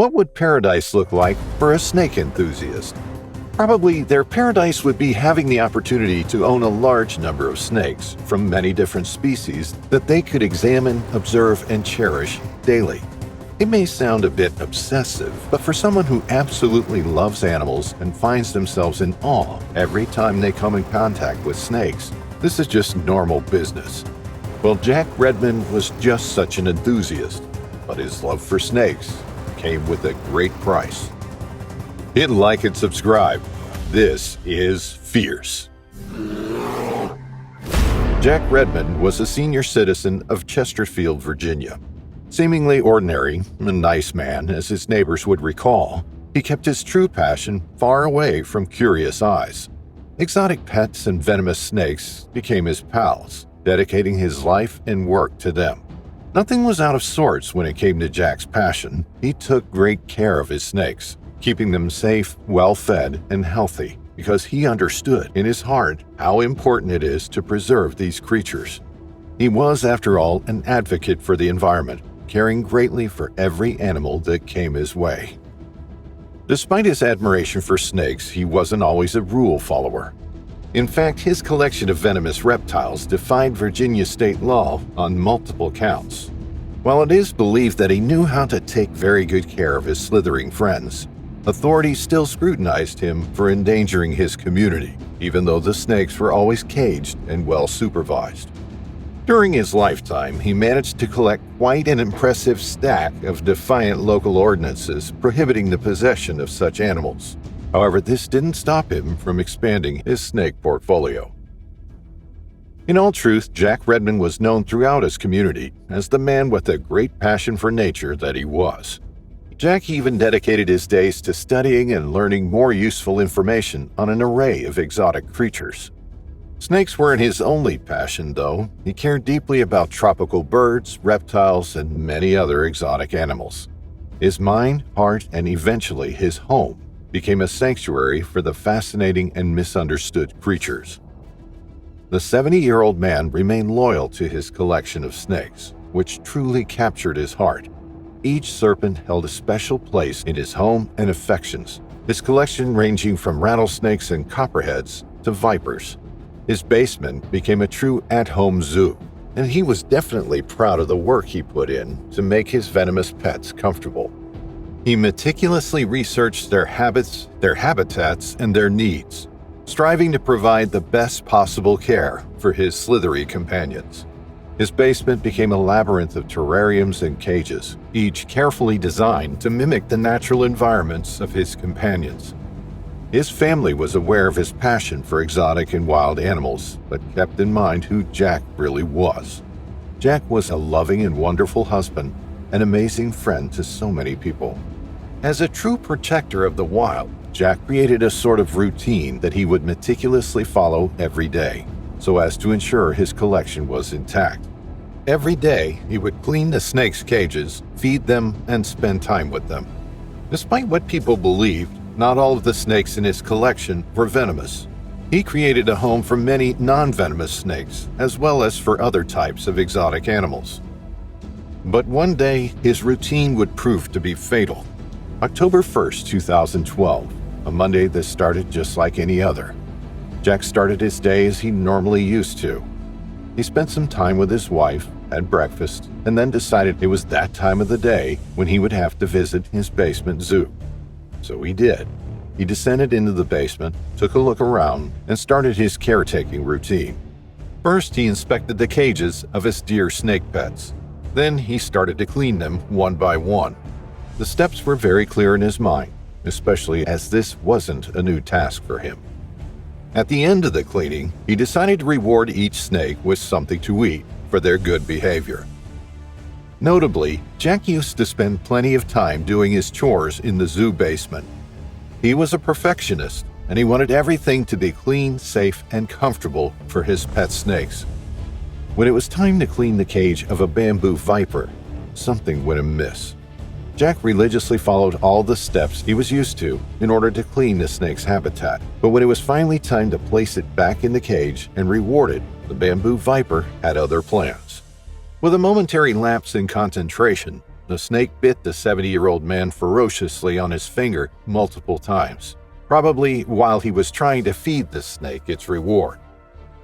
What would paradise look like for a snake enthusiast? Probably their paradise would be having the opportunity to own a large number of snakes from many different species that they could examine, observe, and cherish daily. It may sound a bit obsessive, but for someone who absolutely loves animals and finds themselves in awe every time they come in contact with snakes, this is just normal business. Well, Jack Redmond was just such an enthusiast, but his love for snakes came with a great price. Hit like and subscribe. This is Fierce. Jack Redmond was a senior citizen of Chesterfield, Virginia. Seemingly ordinary, a nice man, as his neighbors would recall, he kept his true passion far away from curious eyes. Exotic pets and venomous snakes became his pals, dedicating his life and work to them. Nothing was out of sorts when it came to Jack's passion. He took great care of his snakes, keeping them safe, well-fed, and healthy, because he understood in his heart how important it is to preserve these creatures. He was, after all, an advocate for the environment, caring greatly for every animal that came his way. Despite his admiration for snakes, he wasn't always a rule follower. In fact, his collection of venomous reptiles defied Virginia state law on multiple counts. While it is believed that he knew how to take very good care of his slithering friends, authorities still scrutinized him for endangering his community, even though the snakes were always caged and well supervised. During his lifetime, he managed to collect quite an impressive stack of defiant local ordinances prohibiting the possession of such animals. However, this didn't stop him from expanding his snake portfolio. In all truth, Jack Redmond was known throughout his community as the man with a great passion for nature that he was. Jack even dedicated his days to studying and learning more useful information on an array of exotic creatures. Snakes weren't his only passion, though. He cared deeply about tropical birds, reptiles, and many other exotic animals. His mind, heart, and eventually his home became a sanctuary for the fascinating and misunderstood creatures. The 70-year-old man remained loyal to his collection of snakes, which truly captured his heart. Each serpent held a special place in his home and affections, his collection ranging from rattlesnakes and copperheads to vipers. His basement became a true at-home zoo, and he was definitely proud of the work he put in to make his venomous pets comfortable. He meticulously researched their habits, their habitats, and their needs, striving to provide the best possible care for his slithery companions. His basement became a labyrinth of terrariums and cages, each carefully designed to mimic the natural environments of his companions. His family was aware of his passion for exotic and wild animals, but kept in mind who Jack really was. Jack was a loving and wonderful husband, an amazing friend to so many people. As a true protector of the wild, Jack created a sort of routine that he would meticulously follow every day, so as to ensure his collection was intact. Every day, he would clean the snakes' cages, feed them, and spend time with them. Despite what people believed, not all of the snakes in his collection were venomous. He created a home for many non-venomous snakes, as well as for other types of exotic animals. But one day, his routine would prove to be fatal. October 1st, 2012, a Monday that started just like any other. Jack started his day as he normally used to. He spent some time with his wife, had breakfast, and then decided it was that time of the day when he would have to visit his basement zoo. So he did. He descended into the basement, took a look around, and started his caretaking routine. First, he inspected the cages of his dear snake pets. Then he started to clean them one by one. The steps were very clear in his mind, especially as this wasn't a new task for him. At the end of the cleaning, he decided to reward each snake with something to eat for their good behavior. Notably, Jack used to spend plenty of time doing his chores in the zoo basement. He was a perfectionist, and he wanted everything to be clean, safe, and comfortable for his pet snakes. When it was time to clean the cage of a bamboo viper, something went amiss. Jack religiously followed all the steps he was used to in order to clean the snake's habitat, but when it was finally time to place it back in the cage and reward it, the bamboo viper had other plans. With a momentary lapse in concentration, the snake bit the 70-year-old man ferociously on his finger multiple times, probably while he was trying to feed the snake its reward.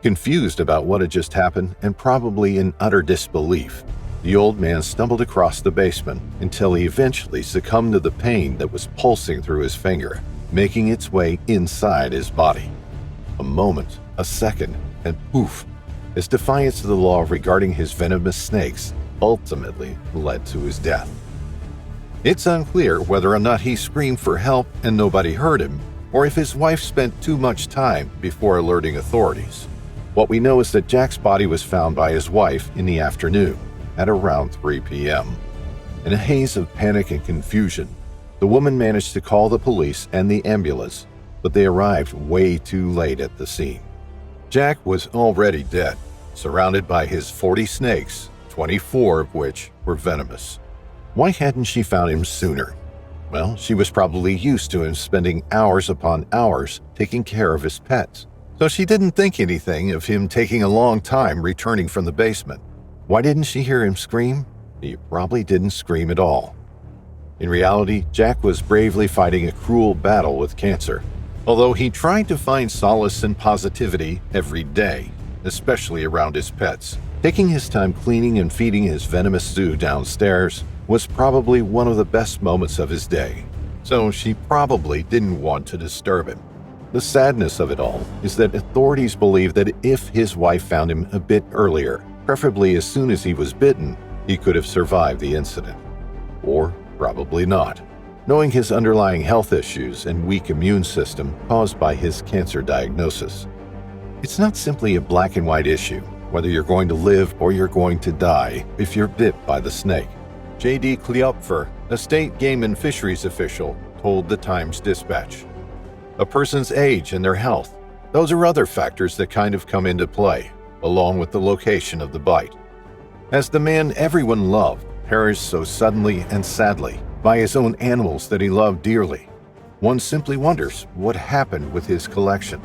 Confused about what had just happened and probably in utter disbelief, the old man stumbled across the basement until he eventually succumbed to the pain that was pulsing through his finger, making its way inside his body. A moment, a second, and poof, his defiance of the law regarding his venomous snakes ultimately led to his death. It's unclear whether or not he screamed for help and nobody heard him, or if his wife spent too much time before alerting authorities. What we know is that Jack's body was found by his wife in the afternoon, at around 3 p.m. In a haze of panic and confusion, the woman managed to call the police and the ambulance, but they arrived way too late at the scene. Jack was already dead, surrounded by his 40 snakes, 24 of which were venomous. Why hadn't she found him sooner? Well, she was probably used to him spending hours upon hours taking care of his pets, so she didn't think anything of him taking a long time returning from the basement. Why didn't she hear him scream? He probably didn't scream at all. In reality, Jack was bravely fighting a cruel battle with cancer, although he tried to find solace and positivity every day, especially around his pets. Taking his time cleaning and feeding his venomous stew downstairs was probably one of the best moments of his day, so she probably didn't want to disturb him. The sadness of it all is that authorities believe that if his wife found him a bit earlier, preferably as soon as he was bitten, he could have survived the incident. Or probably not, knowing his underlying health issues and weak immune system caused by his cancer diagnosis. It's not simply a black and white issue, whether you're going to live or you're going to die if you're bit by the snake. J.D. Kleopfer, a state game and fisheries official, told the Times-Dispatch. A person's age and their health, those are other factors that kind of come into play, along with the location of the bite. As the man everyone loved perished so suddenly and sadly by his own animals that he loved dearly, one simply wonders what happened with his collection.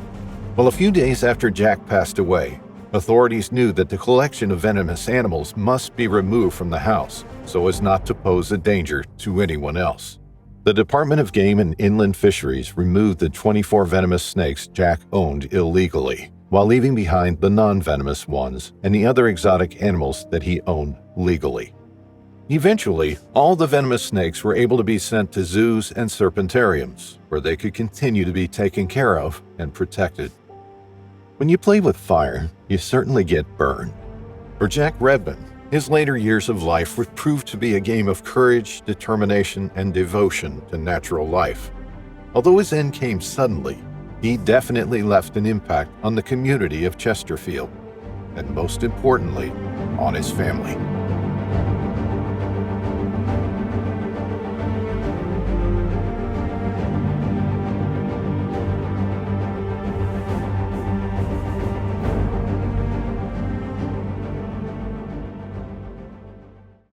Well, a few days after Jack passed away, authorities knew that the collection of venomous animals must be removed from the house so as not to pose a danger to anyone else. The Department of Game and Inland Fisheries removed the 24 venomous snakes Jack owned illegally, while leaving behind the non-venomous ones and the other exotic animals that he owned legally. Eventually, all the venomous snakes were able to be sent to zoos and serpentariums, where they could continue to be taken care of and protected. When you play with fire, you certainly get burned. For Jack Redmond, his later years of life would prove to be a game of courage, determination, and devotion to natural life. Although his end came suddenly, he definitely left an impact on the community of Chesterfield, and most importantly, on his family.